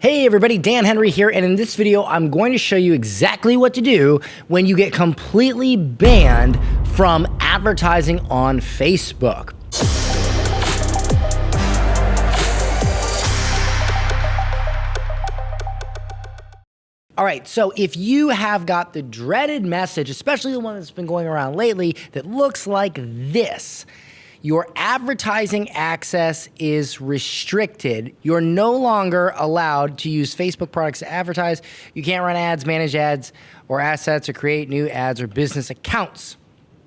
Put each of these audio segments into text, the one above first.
Hey everybody, Dan Henry here, and in this video I'm going to show you exactly what to do when you get completely banned from advertising on Facebook. All right, so if you have got the dreaded message, especially the one that's been going around lately, that looks like this: your advertising access is restricted. You're no longer allowed to use Facebook products to advertise. You can't run ads, manage ads or assets, or create new ads or business accounts.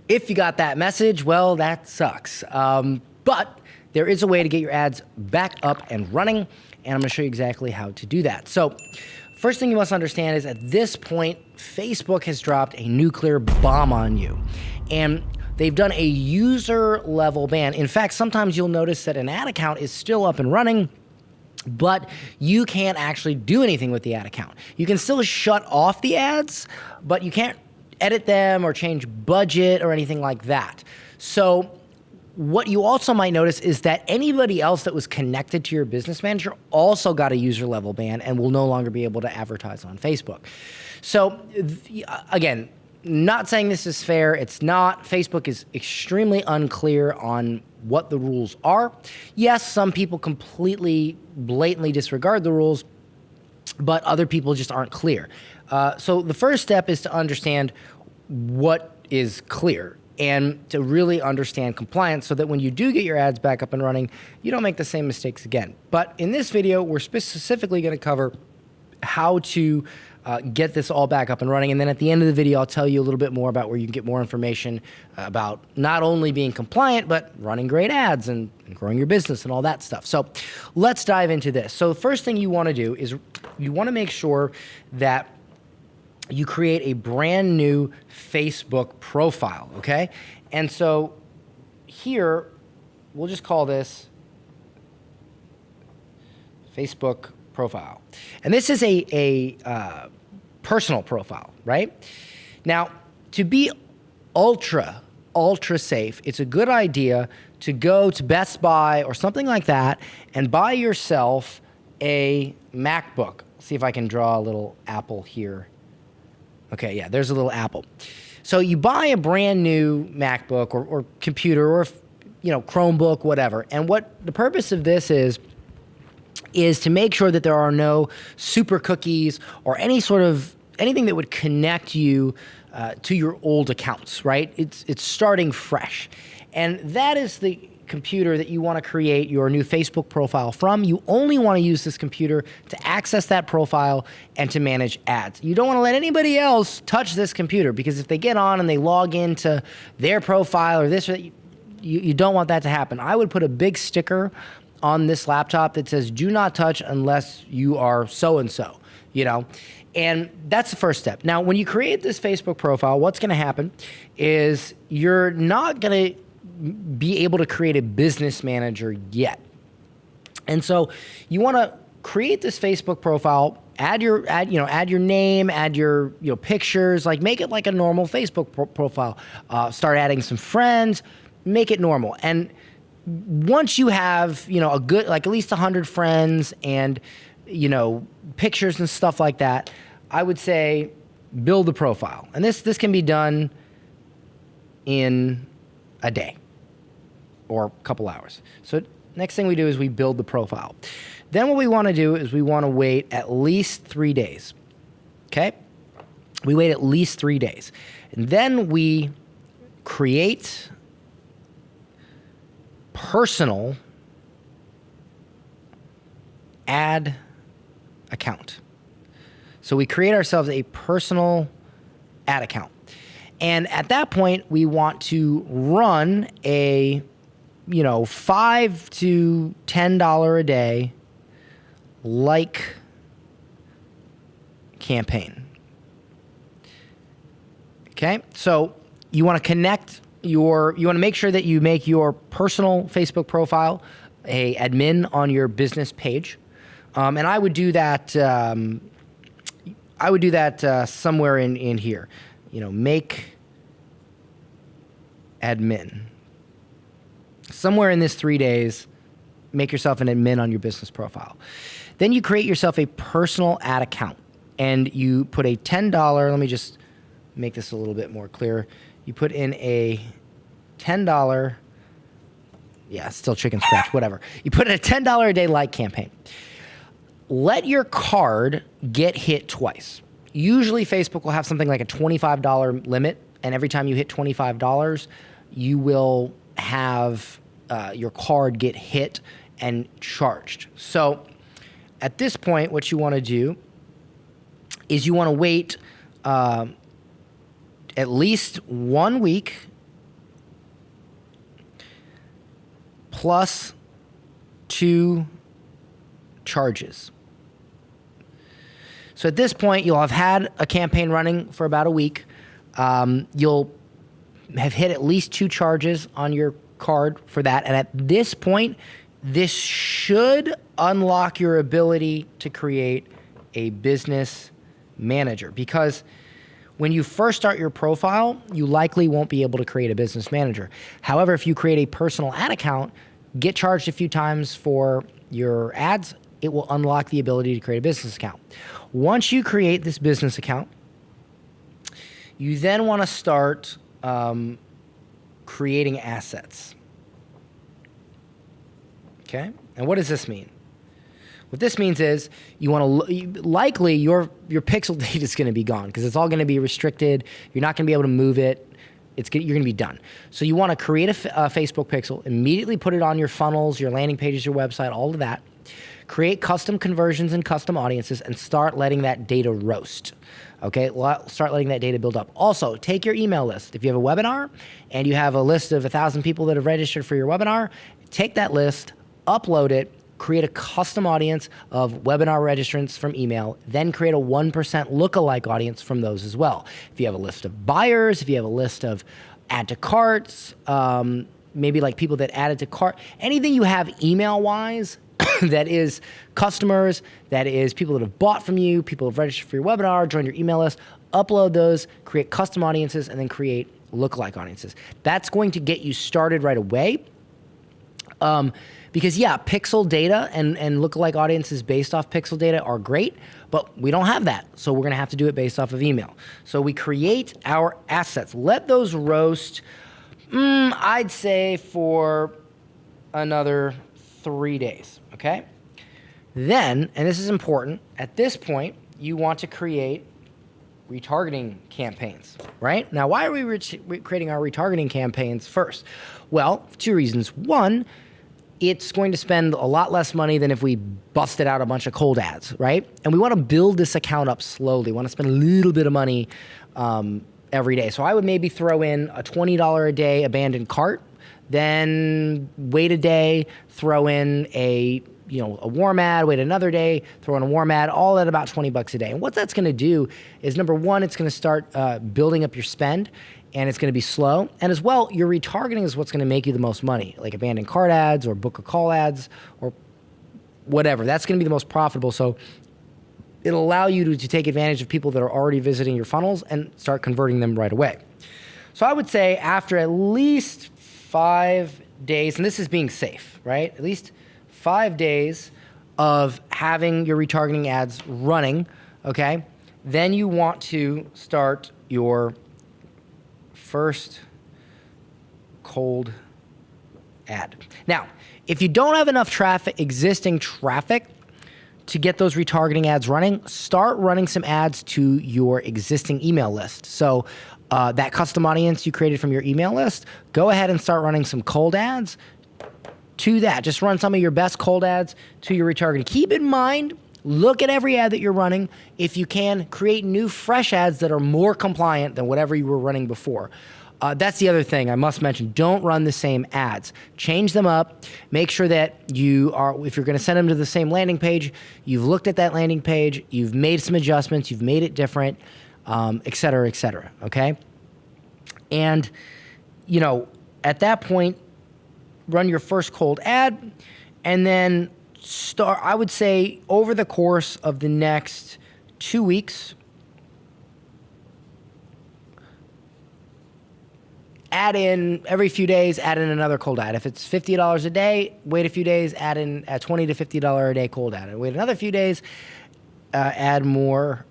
If you got that message, well, that sucks. But there is a way to get your ads back up and running, and I'm gonna show you exactly how to do that. So first thing you must understand is at this point, Facebook has dropped a nuclear bomb on you. And they've done a user level ban. In fact, sometimes you'll notice that an ad account is still up and running, but you can't actually do anything with the ad account. You can still shut off the ads, but you can't edit them or change budget or anything like that. So what you also might notice is that anybody else that was connected to your business manager also got a user level ban and will no longer be able to advertise on Facebook. So again, not saying this is fair. It's not. Facebook is extremely unclear on what the rules are. Yes, some people completely, blatantly disregard the rules, but other people just aren't clear. So the first step is to understand what is clear and to really understand compliance so that when you do get your ads back up and running, you don't make the same mistakes again. But in this video, we're specifically going to cover how to get this all back up and running. And then at the end of the video, I'll tell you a little bit more about where you can get more information about not only being compliant, but running great ads and growing your business and all that stuff. So let's dive into this. So the first thing you want to do is you want to make sure that you create a brand new Facebook profile, okay? And so here, we'll just call this Facebook profile. And this is a personal profile, right? Now, to be ultra safe, it's a good idea to go to Best Buy or something like that and buy yourself a MacBook. See if I can draw a little apple here. Okay, yeah, there's a little apple. So you buy a brand new MacBook or computer or Chromebook, whatever. And what the purpose of this is to make sure that there are no super cookies or anything that would connect you to your old accounts, right? It's starting fresh. And that is the computer that you want to create your new Facebook profile from. You only want to use this computer to access that profile and to manage ads. You don't want to let anybody else touch this computer, because if they get on and they log into their profile or this or that, you don't want that to happen. I would put a big sticker on this laptop that says, "Do not touch unless you are so-and-so," And that's the first step. Now, when you create this Facebook profile, what's going to happen is you're not going to be able to create a business manager yet. And so you want to create this Facebook profile, add your name, add your pictures, like make it like a normal Facebook profile. Start adding some friends, make it normal. And once you have, a good, like at least 100 friends and, pictures and stuff like that, I would say build the profile. And this can be done in a day or a couple hours. So next thing we do is we build the profile. Then what we want to do is we want to wait at least 3 days. Okay? We wait at least 3 days. And then we create personal ad account. So we create ourselves a personal ad account. And at that point, we want to run a $5 to $10 a day like campaign. Okay? So you want to connect you want to make sure that you make your personal Facebook profile a admin on your business page. And I would do that somewhere in here. Make admin. Somewhere in this 3 days, make yourself an admin on your business profile. Then you create yourself a personal ad account and you put a $10, let me just make this a little bit more clear. You put in a $10, yeah, still chicken scratch, whatever. You put in a $10 a day like campaign. Let your card get hit twice. Usually Facebook will have something like a $25 limit, and every time you hit $25, you will have your card get hit and charged. So at this point, what you want to do is you want to wait at least 1 week plus 2 charges. So at this point, you'll have had a campaign running for about a week. You'll have hit at least 2 charges on your card for that. And at this point, this should unlock your ability to create a business manager, because when you first start your profile, you likely won't be able to create a business manager. However, if you create a personal ad account, get charged a few times for your ads, it will unlock the ability to create a business account. Once you create this business account, you then want to start creating assets. Okay? And what does this mean? What this means is you want to likely your pixel data is going to be gone because it's all going to be restricted. You're not going to be able to move it. You're going to be done. So you want to create a Facebook pixel, immediately put it on your funnels, your landing pages, your website, all of that. Create custom conversions and custom audiences and start letting that data roast. Okay, start letting that data build up. Also, take your email list. If you have a webinar and you have a list of 1,000 people that have registered for your webinar, take that list, upload it, create a custom audience of webinar registrants from email, then create a 1% lookalike audience from those as well. If you have a list of buyers, if you have a list of add to carts, maybe like people that added to cart, anything you have email-wise that is customers, that is people that have bought from you, people who have registered for your webinar, joined your email list, upload those, create custom audiences, and then create lookalike audiences. That's going to get you started right away. Because yeah, pixel data and lookalike audiences based off pixel data are great, but we don't have that. So we're gonna have to do it based off of email. So we create our assets. Let those roast, I'd say for another 3 days, okay? Then, and this is important, at this point, you want to create retargeting campaigns, right? Now, why are we creating our retargeting campaigns first? Well, 2 reasons. One, it's going to spend a lot less money than if we busted out a bunch of cold ads, right? And we want to build this account up slowly. We want to spend a little bit of money every day. So I would maybe throw in a $20 a day abandoned cart, then wait a day, throw in a warm ad, wait another day, throw in a warm ad, all at about $20 a day. And what that's going to do is, number one, it's going to start building up your spend, and it's going to be slow. And as well, your retargeting is what's going to make you the most money, like abandoned cart ads or book a call ads or whatever. That's going to be the most profitable. So it'll allow you to take advantage of people that are already visiting your funnels and start converting them right away. So I would say after at least 5 days, and this is being safe, right? At least 5 days of having your retargeting ads running, okay? Then you want to start your first cold ad. Now, if you don't have enough existing traffic to get those retargeting ads running, start running some ads to your existing email list. So that custom audience you created from your email list, go ahead and start running some cold ads to that. Just run some of your best cold ads to your retargeting. Keep in mind, look at every ad that you're running. If you can, create new fresh ads that are more compliant than whatever you were running before. That's the other thing I must mention. Don't run the same ads. Change them up. Make sure that if you're going to send them to the same landing page, you've looked at that landing page, you've made some adjustments, you've made it different, et cetera, okay? And, at that point, run your first cold ad, and then I would say over the course of the next 2 weeks, add in every few days, add in another cold ad. If it's $50 a day, wait a few days, add in a $20 to $50 a day cold ad. And wait another few days, add more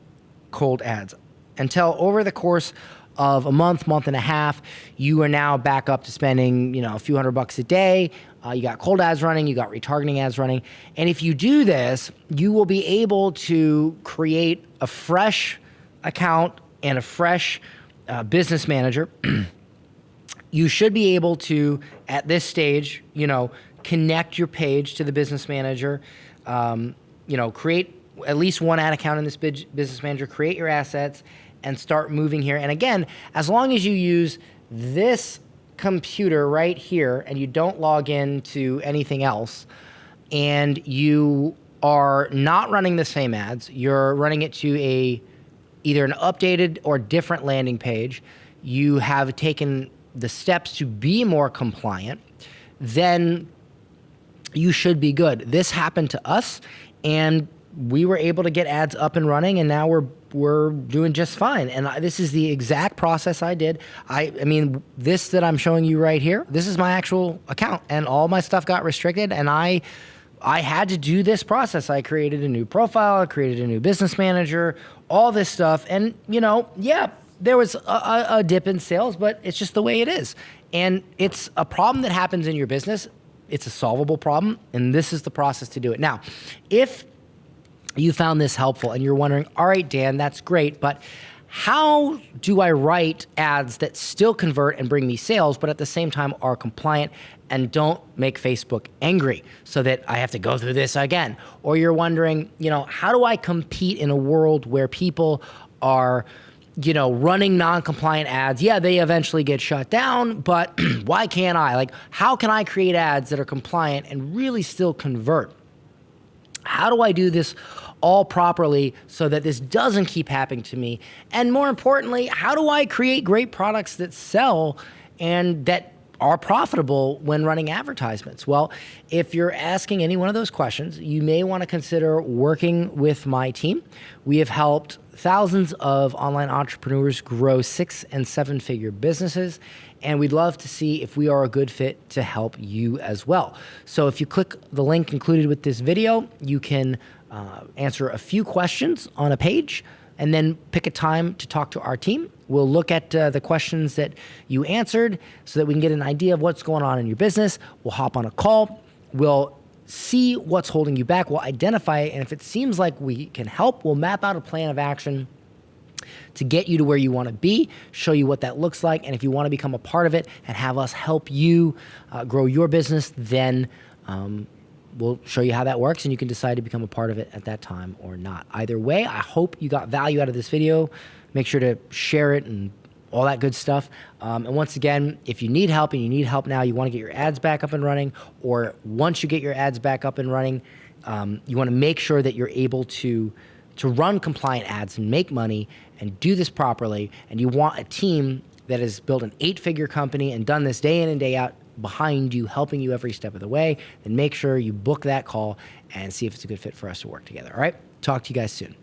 cold ads until over the course of a month, month and a half, you are now back up to spending, a few $100 a day. You got cold ads running, you got retargeting ads running. And if you do this, you will be able to create a fresh account and a fresh business manager. You should be able to, at this stage, connect your page to the business manager, create at least one ad account in this business manager, create your assets, and start moving here. And again, as long as you use this computer right here and you don't log into anything else, and you are not running the same ads, you're running it to either an updated or different landing page, you have taken the steps to be more compliant, then you should be good. This happened to us, and we were able to get ads up and running, and now we're doing just fine. And this is the exact process I did. I mean, this that I'm showing you right here, this is my actual account, and all my stuff got restricted, and I had to do this process. I created a new profile, I created a new business manager, all this stuff, and yeah, there was a dip in sales, but it's just the way it is. And it's a problem that happens in your business. It's a solvable problem, and this is the process to do it. Now, if you found this helpful and you're wondering, all right, Dan, that's great, but how do I write ads that still convert and bring me sales, but at the same time are compliant and don't make Facebook angry so that I have to go through this again? Or you're wondering, how do I compete in a world where people are running non-compliant ads? Yeah, they eventually get shut down, but why can't I? Like, how can I create ads that are compliant and really still convert? How do I do this all properly so that this doesn't keep happening to me? And more importantly, how do I create great products that sell and that are profitable when running advertisements? Well, if you're asking any one of those questions, you may want to consider working with my team. We have helped thousands of online entrepreneurs grow 6- and 7-figure businesses, and we'd love to see if we are a good fit to help you as well. So if you click the link included with this video, you can answer a few questions on a page and then pick a time to talk to our team. We'll look at the questions that you answered so that we can get an idea of what's going on in your business. We'll hop on a call. We'll see what's holding you back. We'll identify it. And if it seems like we can help, we'll map out a plan of action to get you to where you want to be, show you what that looks like. And if you want to become a part of it and have us help you grow your business, then we'll show you how that works, and you can decide to become a part of it at that time or not. Either way, I hope you got value out of this video. Make sure to share it and all that good stuff. And once again, if you need help and you need help now, you want to get your ads back up and running, or once you get your ads back up and running, you want to make sure that you're able to run compliant ads and make money and do this properly, and you want a team that has built an 8-figure company and done this day in and day out behind you, helping you every step of the way, then make sure you book that call and see if it's a good fit for us to work together. All right? Talk to you guys soon.